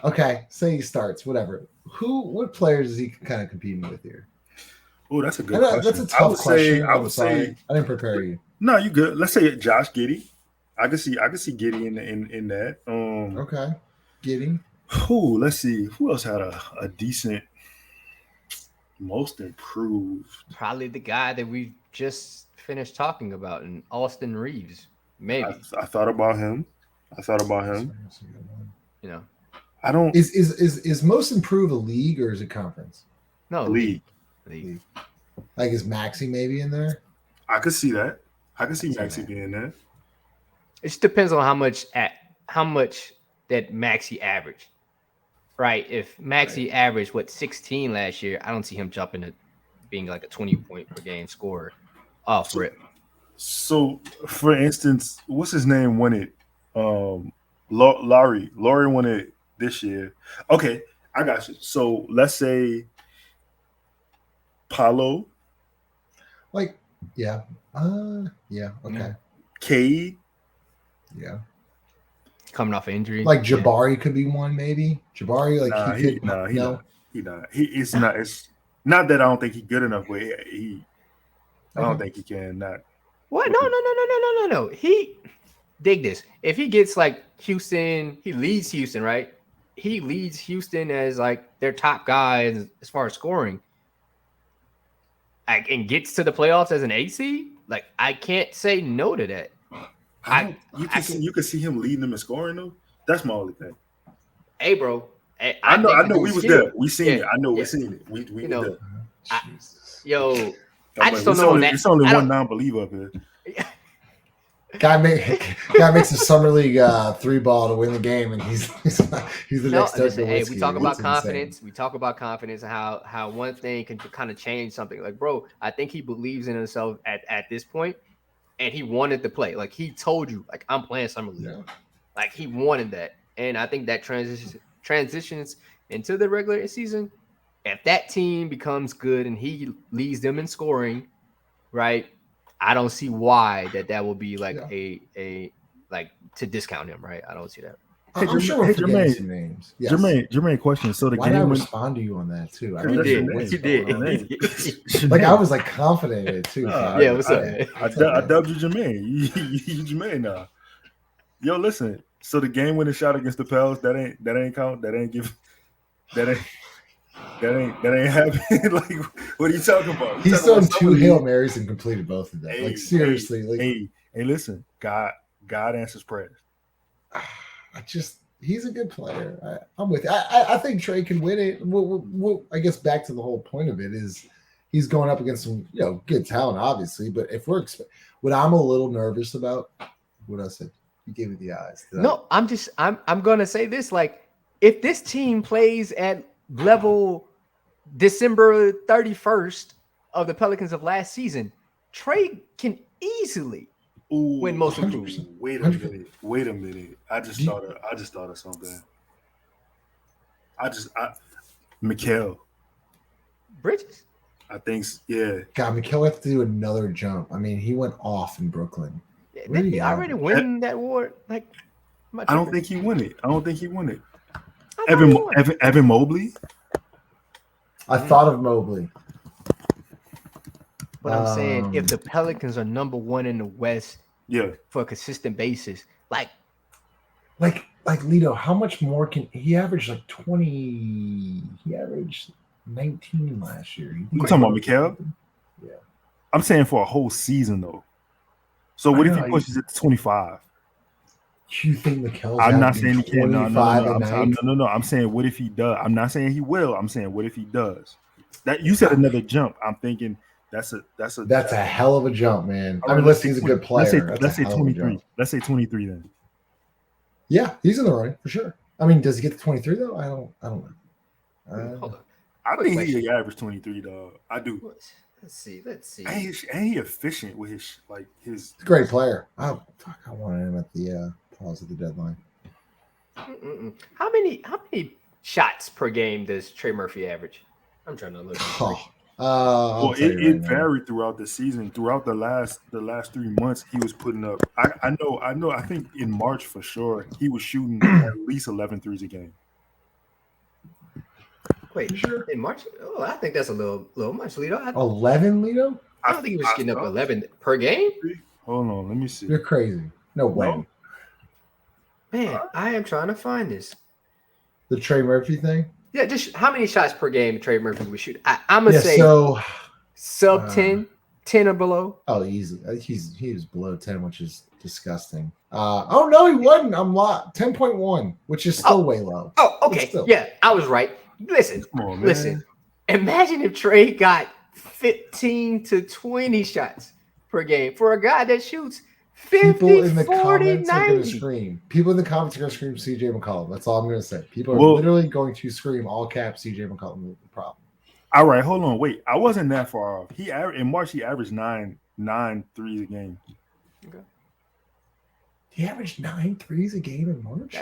Okay, say he starts. Whatever. What players is he kind of competing with here? Oh, that's a good question. That's a tough question. I would say I didn't prepare you. No, you good. Let's say Josh Giddey. I could see Giddey in that. Okay, Giddey. Let's see. Who else had a decent Most Improved? Probably the guy that we just finished talking about, in Austin Reaves. Maybe. I thought about him. I don't. Is Most Improved a league or is it conference? No, league. Like, is Maxey maybe in there? I could see that. I could see Maxey being there. It just depends on how much that Maxey averaged, right? If Maxey averaged 16 last year, I don't see him jumping to being like a 20-point per game scorer off rip. So, for instance, what's his name won it? Laurie won it this year. Okay, I got you. So let's say Paolo. Like, yeah. Okay. Cade. Yeah. Coming off an injury. Like Jabari could be one, maybe. Jabari, like he could. He not. It's not. It's not that I don't think he's good enough, but I don't think he can. Not. What? No. He dig this. If he gets like Houston, he leads Houston, right? He leads Houston as like their top guy as far as scoring. And gets to the playoffs as an 8 seed, like I can't say no to that. You can see him leading them in scoring though. That's my only thing. Hey, bro. Hey, I know think the we dude's was skilled. there. We seen Yeah, it. I know yeah. we seen it. We You were know, there. Yo, I just don't know on that. It's only I one don't- non-believer up here. Guy makes a summer league 3 ball to win the game, and he's the No, next Dirk listen, hey, we Nowitzki. talk about It's insane. confidence. We talk about confidence and how one thing can kind of change something. Like, bro, I think he believes in himself at this point, and he wanted to play. Like he told you, like I'm playing summer league. Yeah. Like he wanted that, and I think that transitions into the regular season. If that team becomes good and he leads them in scoring, right? I don't see why that will be like a like to discount him, right? I don't see that. I'm sure we're forgetting Jermaine, some names. Yes. Jermaine, question. So the Why did I game when respond to you on that too? I You don't did. know what's You going did. on. Like I was like confident in it too. Yeah, what's up, man? I dubbed you Jermaine. You Jermaine now. Yo, listen. So the game winning shot against the PELS, that ain't count. That ain't happening. Like, what are you talking about? He's thrown 2 Hail Marys and completed both of them. Hey, like seriously, hey, listen, God answers prayers. He's a good player. I'm with you. I think Trey can win it. I guess back to the whole point of it is he's going up against some good talent, obviously. But if what I'm a little nervous about, what I said, you gave me the eyes. No, I'm gonna say this. Like, if this team plays at level December 31st of the Pelicans of last season, Trey can easily win most improved. Wait a minute. I just thought of something. Mikal. Bridges? I think, yeah. God, Mikal have to do another jump. I mean, he went off in Brooklyn. Did he already win that award? Like, I don't think he won it. Evan Evan Mobley. I thought of Mobley. But I'm saying if the Pelicans are number 1 in the West, for a consistent basis, like Lito, how much more can he averaged? Like 20. He averaged 19 last year. You talking about Mikal? Yeah. I'm saying for a whole season though. So what if he pushes it to 25? You think Mikal's I'm not saying he can. No. I'm saying what if he does? I'm not saying he will. I'm saying what if he does? That you said another jump. I'm thinking that's a hell of a jump, man. Right, I mean, listen, he's a good player. Let's say 23. Let's say 23 then. Yeah, he's in the running for sure. I mean, does he get to 23 though? I don't know. hold on. I think he average 23 though. I do. Let's see. And he efficient with his He's a great player. I wanted him at the pause of the deadline. How many shots per game does Trey Murphy average? I'm trying to look. It varied throughout the season. Throughout the last 3 months, he was putting up. I know. I think in March for sure, he was shooting at least 11 threes a game. Wait, sure. In March? Oh, I think that's a little much, Lito. 11, Lito? I don't think he was getting up 11 per game. Hold on, let me see. You're crazy. No way. Man, I am trying to find this. The Trey Murphy thing? Yeah, just how many shots per game Trey Murphy would shoot? I'm going to say sub 10 or below. Oh, easy. He was below 10, which is disgusting. Oh, no, he wasn't. I'm 10.1, which is still way low. Oh, okay. Yeah, I was right. Listen. Imagine if Trey got 15 to 20 shots per game for a guy that shoots 50, People in the 40, comments 90. are going to scream. People in the comments are going to scream CJ McCollum. That's all I'm going to say. People are literally going to scream all caps CJ McCollum. The problem. All right, hold on. Wait, I wasn't that far off. In March he averaged 9 threes a game. Okay. He averaged 9 threes a game in March.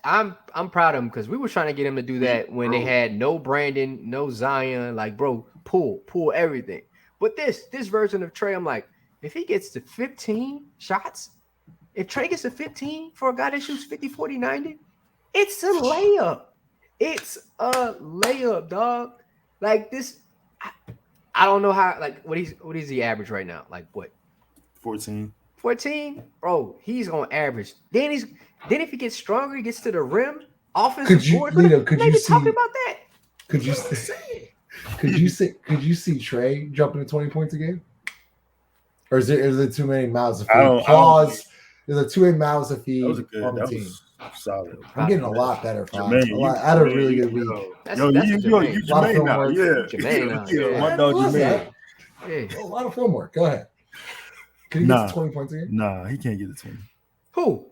I'm proud of him because we were trying to get him to do that when they had no Brandon, no Zion. Like, bro, pull everything. But this version of Trey, I'm like, if he gets to 15 shots, if Trey gets to 15 for a guy that shoots 50, 40, 90, it's a layup. It's a layup, dog. Like this, I don't know how. Like, what is he average right now? Like what? 14. 14, bro. He's on average. Then if he gets stronger, he gets to the rim. Offensive board. Could you talking about that? Could you see Trey jumping to 20 points a game? Or is there too many mouths to I don't- feed? I don't Pause. Is there too many mouths to feed That was a good. on the That team? was solid. I'm getting a lot better. Jermaine, I had a really good week. That's you Jermaine. A lot of Jermaine film now. work. Yeah, Jermaine now, yeah. My dog Who was Jermaine. Yeah. A lot of film work. Go ahead. Can he get to 20 points a game? Nah, he can't get to 20. Who?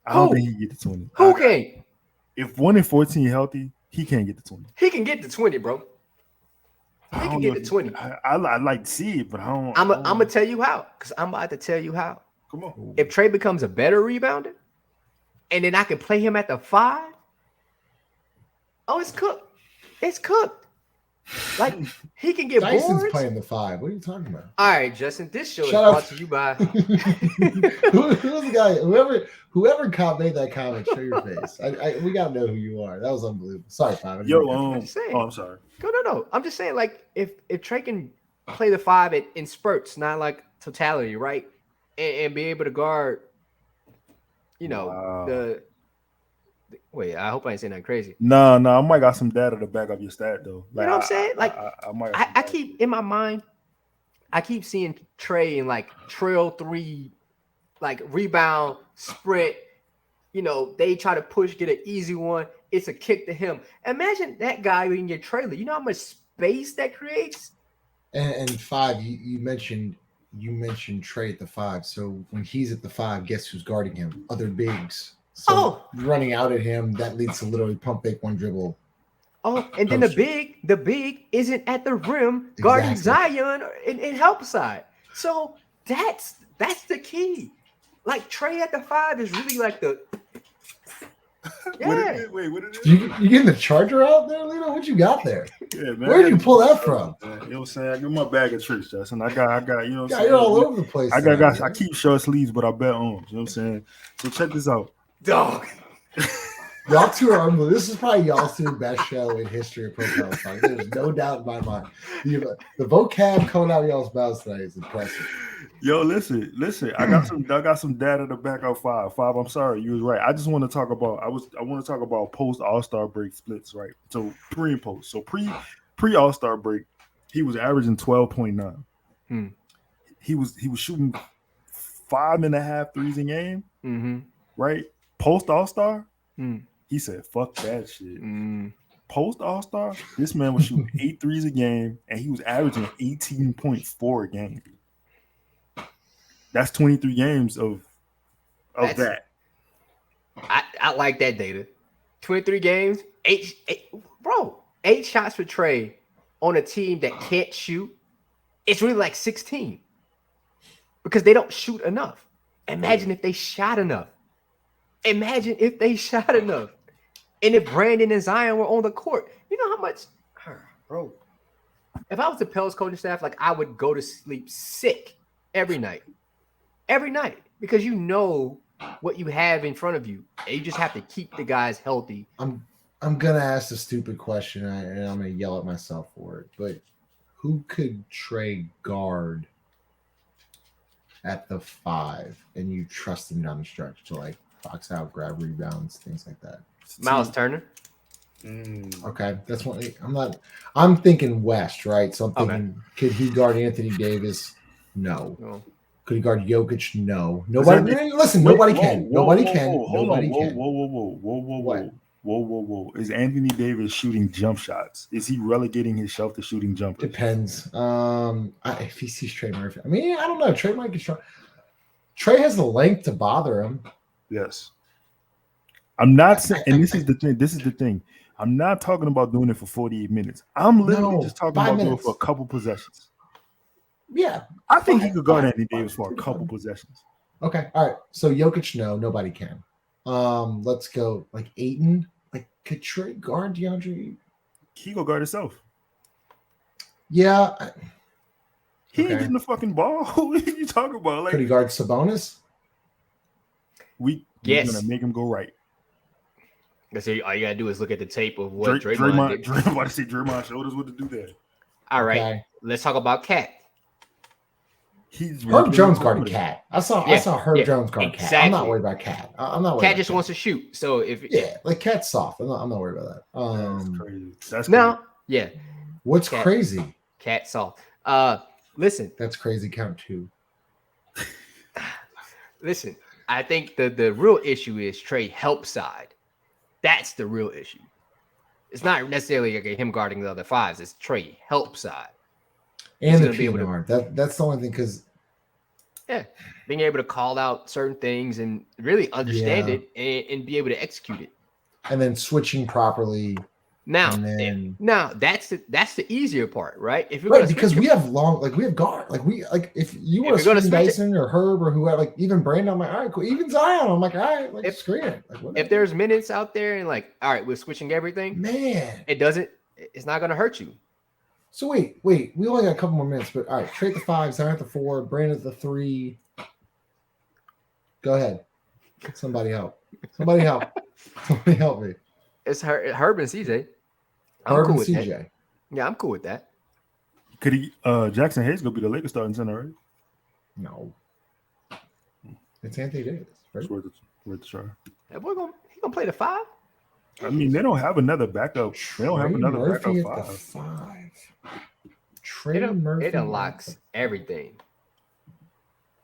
I don't Who? think he can get to 20. Who can? If 1 in 14 healthy, he can't get to 20. He can get to 20, bro. He I can don't get know to if- 20. I'd like to see it, but I don't. I'm gonna tell you how, because I'm about to tell you how. Come on. If Trey becomes a better rebounder, and then I can play him at the 5, oh, it's cooked. It's cooked. Like he can get Dyson's boards. playing the 5. What are you talking about? All right, Justin. This show is Shut up. brought to you by. Who was the guy? Whoever made that comment, show your face. We gotta know who you are. That was unbelievable. Sorry, 5. I didn't Yo, mean to- I'm just saying. I'm sorry. No. I'm just saying, like, if Trey can play the 5 in spurts, not like totality, right? And be able to guard, Wow. wait, I hope I ain't saying that crazy. No, I might got some data to back up your stat though. You know what I'm saying? Like, I might. have some I data. keep in my mind, I keep seeing Trey in like trail 3, like rebound, sprint. They try to push, get an easy one. It's a kick to him. Imagine that guy in your trailer. You know how much space that creates? And 5, you mentioned Trey at the 5. So when he's at the 5, guess who's guarding him? Other bigs. So running out at him, that leads to literally pump fake, one dribble. Oh, and then the big isn't at the rim guarding Exactly. Zion in help side. So that's the key. Like Trey at the 5 is really like the yeah. What is it? You getting the charger out there, Lino? What you got there? Yeah, man. Where did you pull that from? You know what I'm saying? I got my bag of tricks, Justin. I got. You know what I'm Yeah, saying? you're all over the place. I keep short sleeves, but I bet on. You know what I'm saying? So check this out. Dog. Y'all two are unbelievable. This is probably y'all's two best show in history of Pro Bowl Talk. There's no doubt in my mind. The vocab coming out of y'all's mouths tonight is impressive. Yo, listen. I got some data to back up 5. I'm sorry, you was right. I just want to talk about. I want to talk about post All-Star break splits, right? So pre and post. So pre All-Star break, he was averaging 12.9. He was shooting 5.5 threes a game, right? Post All-Star, he said, "Fuck that shit." Post All-Star, this man was shooting 8 threes a game, and he was averaging 18.4 a game. That's 23 games of that. I like that data. 23 games, 8 shots for Trey on a team that can't shoot. It's really like 16 because they don't shoot enough. Imagine if they shot enough. And if Brandon and Zion were on the court, you know how much, bro. If I was the PELS coaching staff, like I would go to sleep sick every night, because you know what you have in front of you, and you just have to keep the guys healthy. I'm gonna ask a stupid question, and I'm gonna yell at myself for it. But who could Trey guard at the 5, and you trust him down the stretch to like box out, grab rebounds, things like that? Miles Turner. Okay, that's one. I'm thinking West, right? So I'm thinking, could he guard Anthony Davis? No. Could he guard Jokic? No. Nobody. Listen, nobody can. Nobody can. Whoa. Is Anthony Davis shooting jump shots? Is he relegating himself to shooting jumpers? Depends. If he sees Trey Murphy, I mean, I don't know. Trey might get strong. Trey has the length to bother him. Yes. I'm not saying, and this is the thing. I'm not talking about doing it for 48 minutes. I'm literally just talking about doing it for a couple possessions. Yeah. I think he could guard Anthony Davis for a couple possessions. Okay. All right. So Jokic, no, nobody can. Let's go like Ayton. Like, could Trey guard DeAndre? He go guard himself. Yeah. He ain't getting the fucking ball. What are you talking about? Like, could he guard Sabonis? We're gonna make him go right. So all you gotta do is look at the tape of what Draymond did. Draymond showed us what to do there. All right, let's talk about Cat. Herb Jones guarded Cat. I saw Herb Jones guard Cat. I'm not worried about Cat. I'm not worried. Cat just wants to shoot. So if like Cat's soft. I'm not worried about that. That's crazy. That's now, crazy. What's crazy? Cat soft. Listen. That's crazy. Count 2. Listen, I think the real issue is Trey help side. That's the real issue. It's not necessarily like him guarding the other fives. It's Trey help side. And the PNR. That's the only thing because being able to call out certain things and really understand it and be able to execute it. And then switching properly. Now that's the easier part, right? If you're because we have we have guard, if you want to screen Dyson or Herb or whoever, like even Brandon, I'm like, all right, cool. Even Zion, I'm like, all right, like screen it. If there's minutes out there and all right, we're switching everything, man, it's not gonna hurt you. So wait, we only got a couple more minutes, but all right, Trey at the 5, Zion at the 4, Brandon at the 3. Go ahead, somebody help me. It's Herb and CJ. I'm cool with CJ. That. Yeah, I'm cool with that. Could he? Jackson Hayes gonna be the Lakers starting center, right? No, it's Anthony Davis. Right? Worth the try. That boy he gonna play the 5. I mean, they don't have another backup. They don't have another Murphy backup at 5. The 5. Trey Murphy. It unlocks everything.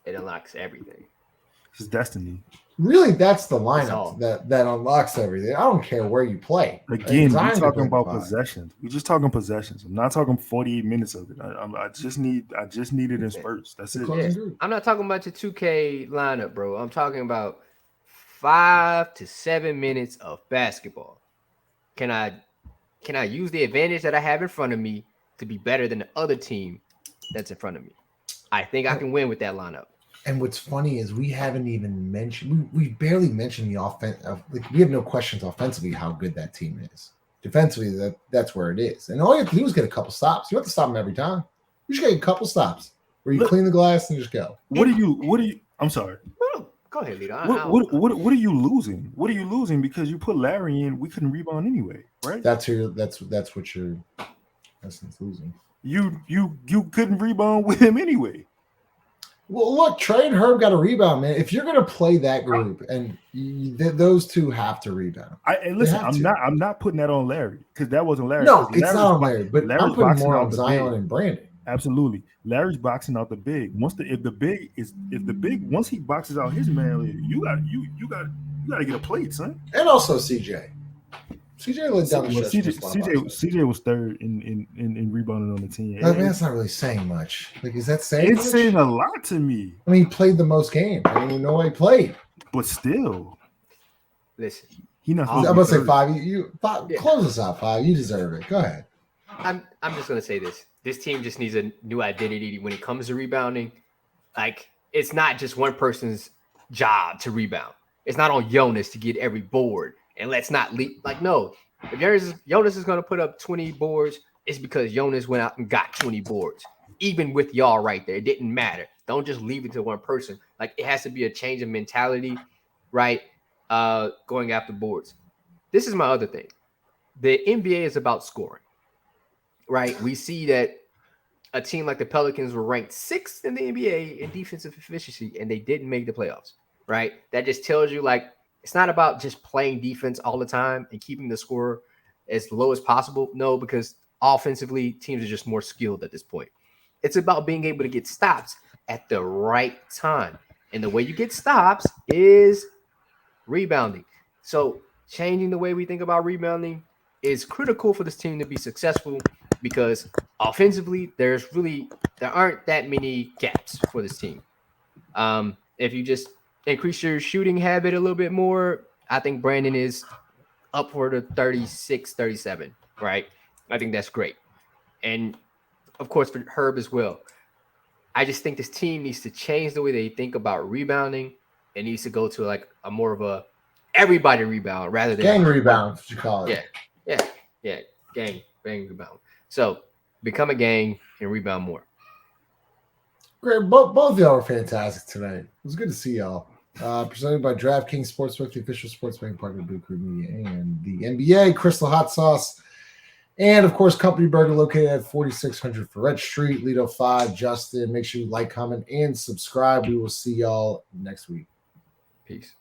It's destiny. Really, that's the lineup that unlocks everything. I don't care where you play. Again, we're talking about possessions. We're just talking possessions. I'm not talking 48 minutes of it. I just need it in spurts. That's it. Yeah. I'm not talking about your 2K lineup, bro. I'm talking about 5 to 7 minutes of basketball. Can I use the advantage that I have in front of me to be better than the other team that's in front of me? I think I can win with that lineup. And what's funny is we haven't even mentioned, we barely mentioned the offense. We have no questions offensively how good that team is. Defensively, that's where it is. And all you have to do is get a couple stops. You don't have to stop them every time. You just get a couple stops where you clean the glass and just go. What do you? I'm sorry. Go ahead, leader. What are you losing? What are you losing because you put Larry in? We couldn't rebound anyway, right? That's what you're losing. You couldn't rebound with him anyway. Well, look, Trey and Herb got a rebound, man. If you're going to play that group, and those two have to rebound. Listen, I'm not putting that on Larry because that wasn't Larry. No, it's not on Larry, but I'm putting more on Zion and Brandon. Absolutely, Larry's boxing out the big. Once he boxes out his man, you got to get a plate, son. And also CJ. CJ let down the CJ was third in rebounding on the team. I mean, that's not really saying much. Like, is that saying? It's saying a lot to me. I mean, he played the most games. I didn't even know he played. But still, listen, I'm gonna say 5. You close us out 5. You deserve it. Go ahead. I'm just gonna say this. This team just needs a new identity when it comes to rebounding. Like, it's not just one person's job to rebound. It's not on Jonas to get every board. And let's not leave. Like, no, if Jonas is going to put up 20 boards, it's because Jonas went out and got 20 boards. Even with y'all right there, it didn't matter. Don't just leave it to one person. Like, it has to be a change of mentality, right? Going after boards. This is my other thing. The NBA is about scoring, right? We see that a team like the Pelicans were ranked 6th in the NBA in defensive efficiency, and they didn't make the playoffs, right? That just tells you, like, it's not about just playing defense all the time and keeping the score as low as possible. No, because offensively, teams are just more skilled at this point. It's about being able to get stops at the right time. And the way you get stops is rebounding. So changing the way we think about rebounding is critical for this team to be successful because offensively, there aren't that many gaps for this team. If you just increase your shooting habit a little bit more, I think Brandon is upward of 36, 37, right? I think that's great. And, of course, for Herb as well. I just think this team needs to change the way they think about rebounding. It needs to go to, like, a more of a everybody rebound rather than gang rebound, what you call it. Yeah. Gang rebound. So become a gang and rebound more. Great. Both of y'all were fantastic tonight. It was good to see y'all. Presented by DraftKings Sportsbook, the official sports betting partner of Blue Crew Media and the NBA, Crystal Hot Sauce, and of course, Company Burger located at 4600 Ferret Street, Lido 5. Justin, make sure you like, comment, and subscribe. We will see y'all next week. Peace.